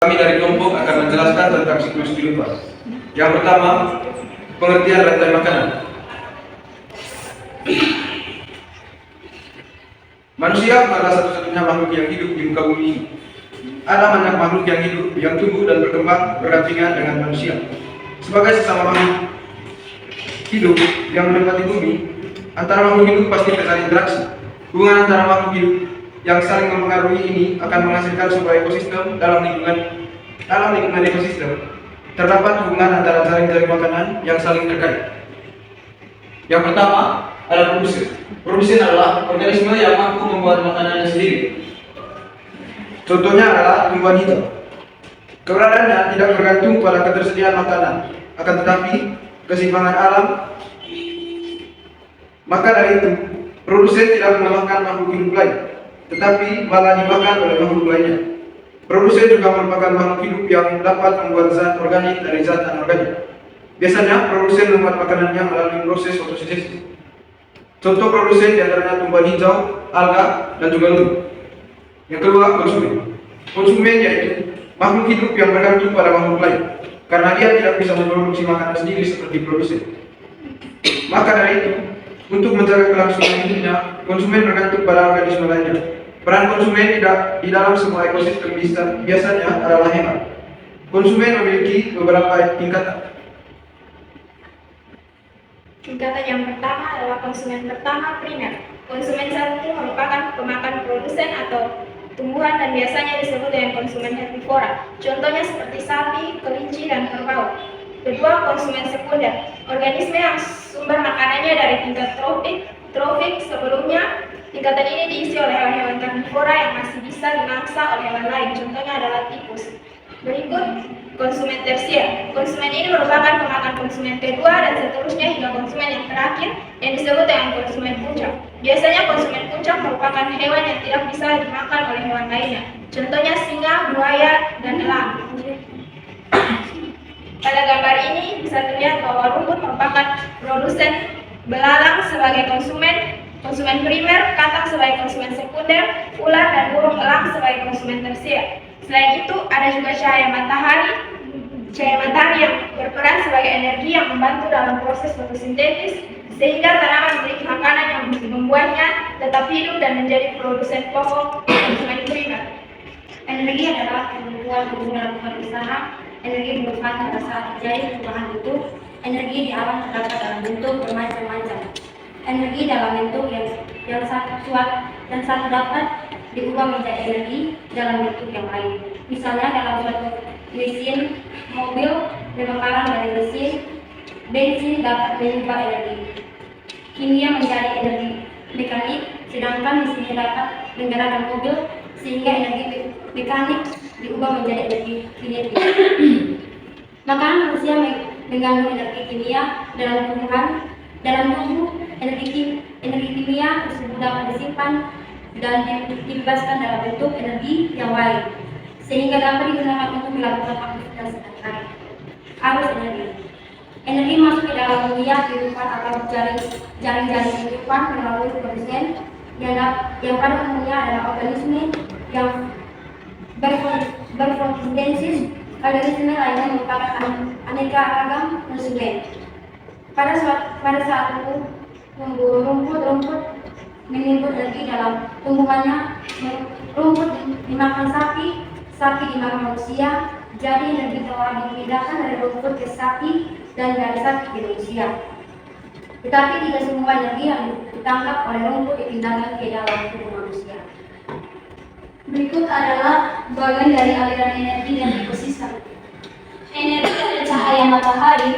Kami dari kelompok akan menjelaskan tentang siklus kehidupan. Yang pertama, pengertian rantai makanan. Manusia adalah satu-satunya makhluk yang hidup di muka bumi ini. Ada banyak makhluk yang hidup, yang tumbuh dan berkembang berdampingan dengan manusia. Sebagai sesama makhluk hidup yang menempati bumi, antara makhluk hidup pasti terjadi interaksi. Hubungan antara makhluk hidup yang saling mempengaruhi ini akan menghasilkan sebuah ekosistem. Dalam lingkungan ekosistem terdapat hubungan antara jaring-jaring makanan yang saling terkait. Yang pertama adalah produsen. Produsen adalah organisme yang mampu membuat makanannya sendiri. Contohnya adalah tumbuhan hijau. Keberadaannya tidak bergantung pada ketersediaan makanan, akan tetapi keseimbangan alam. Maka dari itu, produsen tidak menambahkan makhluk hidup lain, tetapi malah dimakan oleh makhluk lainnya. Produsen juga merupakan makhluk hidup yang dapat membuat zat organik dari zat anorganik. Biasanya produsen membuat makanannya melalui proses fotosintesis. Contoh produsen diantaranya tumbuhan hijau, alga, dan juga lumut. Yang kedua, konsumen. Konsumen yaitu makhluk hidup yang bergantung pada makhluk lain, karena dia tidak bisa memproduksi makanan sendiri seperti produsen. Maka dari itu, untuk menjaga kelangsungan hidupnya, konsumen bergantung pada organisme lainnya. Peran konsumen di dalam semua ekosistem biasanya adalah hemat. Konsumen memiliki beberapa tingkatan. Tingkatan yang pertama adalah konsumen pertama primer. Konsumen satu merupakan pemakan produsen atau tumbuhan dan biasanya disebut dengan konsumen herbivora. Contohnya seperti sapi, kelinci, dan kerbau. Kedua, konsumen sekunder. Organisme yang sumber makanannya dari tingkat trofik sebelumnya. Tingkatan ini diisi oleh hewan-hewan karnivora yang masih bisa dimangsa oleh hewan lain. Contohnya adalah tikus. Berikut konsumen tersier. Konsumen ini merupakan pemakan konsumen kedua dan seterusnya hingga konsumen yang terakhir yang disebut dengan konsumen puncak. Biasanya konsumen puncak merupakan hewan yang tidak bisa dimakan oleh hewan lainnya. Contohnya singa, buaya, dan elang. Pada gambar ini bisa terlihat bahwa rumput merupakan produsen, belalang sebagai konsumen primer, katak sebagai konsumen sekunder, ular dan burung elang sebagai konsumen tersier. Selain itu, ada juga cahaya matahari yang berperan sebagai energi yang membantu dalam proses fotosintesis, sehingga tanaman memiliki makanan yang membuatnya tetap hidup dan menjadi produsen pokok konsumen primer. Energi adalah kebutuhan tubuh dalam usaha. Energi merupakan saat terjadi perubahan bentuk. Energi di alam terdapat dalam bentuk bermacam-macam. Energi dalam bentuk yang satu dapat diubah menjadi energi dalam bentuk yang lain. Misalnya dalam suatu mesin mobil, pembakaran dari mesin bensin dapat mengubah energi kimia menjadi energi mekanik, sedangkan mesinnya dapat menggerakkan mobil sehingga energi mekanik diubah menjadi energi kinetik. Makanan manusia mengandung energi kimia dalam tubuh. Energi kimia tersebut dapat disimpan dan dibebaskan dalam bentuk energi yang lain, sehingga dapat digunakan untuk melakukan aktivitas sehari-hari. Arus energi. Energi masuk ke dalam dunia kehidupan atau jaring-jaring kehidupan melalui produsen yang pada umumnya adalah organisme yang berfotosintesis. Organisme lainnya merupakan aneka ragam konsumen. Pada saat memburu rumput menimbul energi dalam tumbuhannya. Rumput dimakan sapi dimakan manusia. Jadi energi telah dipindahkan dari rumput ke sapi dan dari sapi ke manusia. Tetapi tidak semua energi yang ditangkap oleh rumput dipindahkan ke dalam tubuh manusia. Berikut adalah bagian dari aliran energi dan ekosistem. Energi dari cahaya matahari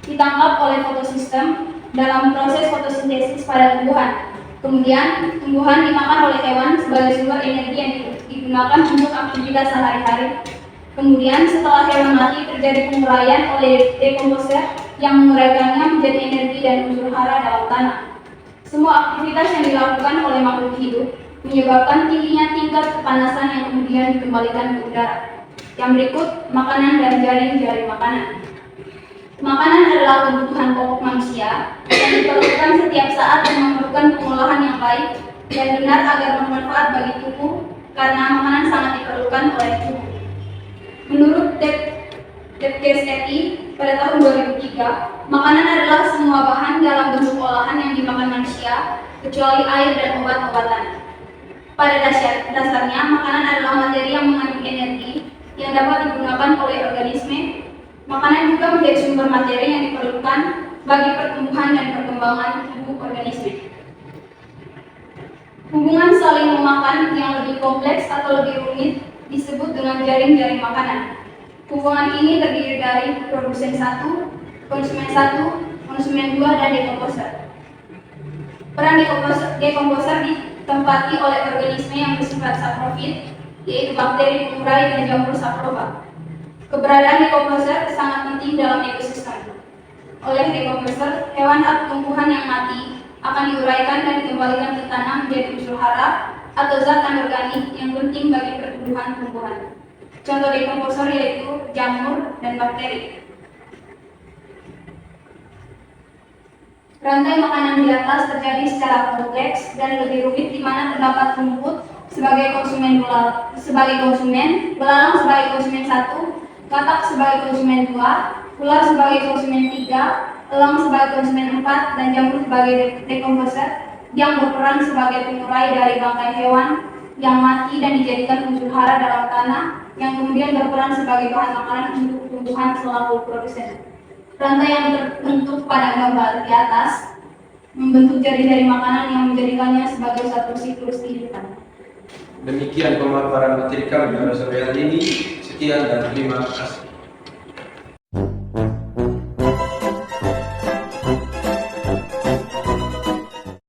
ditangkap oleh fotosistem dalam proses fotosintesis pada tumbuhan. Kemudian, tumbuhan dimakan oleh hewan sebagai sumber energi yang digunakan untuk aktivitas sehari-hari. Kemudian, setelah hewan mati, terjadi penguraian oleh dekomposer yang menguraikannya menjadi energi dan unsur hara dalam tanah. Semua aktivitas yang dilakukan oleh makhluk hidup menyebabkan tingginya tingkat kepanasan yang kemudian dikembalikan ke udara. Yang berikut, makanan dan jaring-jaring makanan. Makanan adalah kebutuhan pokok manusia yang diperlukan setiap saat dan memerlukan pengolahan yang baik dan benar agar bermanfaat bagi tubuh, karena makanan sangat diperlukan oleh tubuh. Menurut Depkes RI pada tahun 2003, makanan adalah semua bahan dalam bentuk olahan yang dimakan manusia, kecuali air dan obat-obatan. Pada dasarnya, makanan adalah materi yang mengandung energi yang dapat digunakan oleh organisme. Makanan juga menjadi sumber materi yang diperlukan bagi pertumbuhan dan perkembangan tubuh organisme. Hubungan saling memakan yang lebih kompleks atau lebih rumit disebut dengan jaring-jaring makanan. Hubungan ini terdiri dari produsen 1, konsumen 2, dan dekomposer. Peran dekomposer ditempati oleh organisme yang bersifat saprofit, yaitu bakteri, pengurai, dan jamur saproba. Keberadaan dekomposer sangat penting dalam ekosistem. Oleh dekomposer, hewan atau tumbuhan yang mati akan diuraikan dan dikembalikan ke tanah menjadi unsur hara atau zat anorganik yang penting bagi pertumbuhan tumbuhan. Contoh dekomposer yaitu jamur dan bakteri. Rantai makanan di atas terjadi secara kompleks dan lebih rumit, di mana terdapat rumput sebagai konsumen, belalang sebagai konsumen 1, katak sebagai konsumen 2, ular sebagai konsumen 3, elang sebagai konsumen 4, dan jamur sebagai dekomposer yang berperan sebagai pengurai dari bangkai hewan yang mati dan dijadikan unsur hara dalam tanah, yang kemudian berperan sebagai bahan makanan untuk tumbuhan selaku produsen. Rantai yang terbentuk pada gambar di atas membentuk jari-jari makanan yang menjadikannya sebagai satu siklus kehidupan. Demikian pemaparan materi kami pada sore hari ini. Sekian dan terima kasih.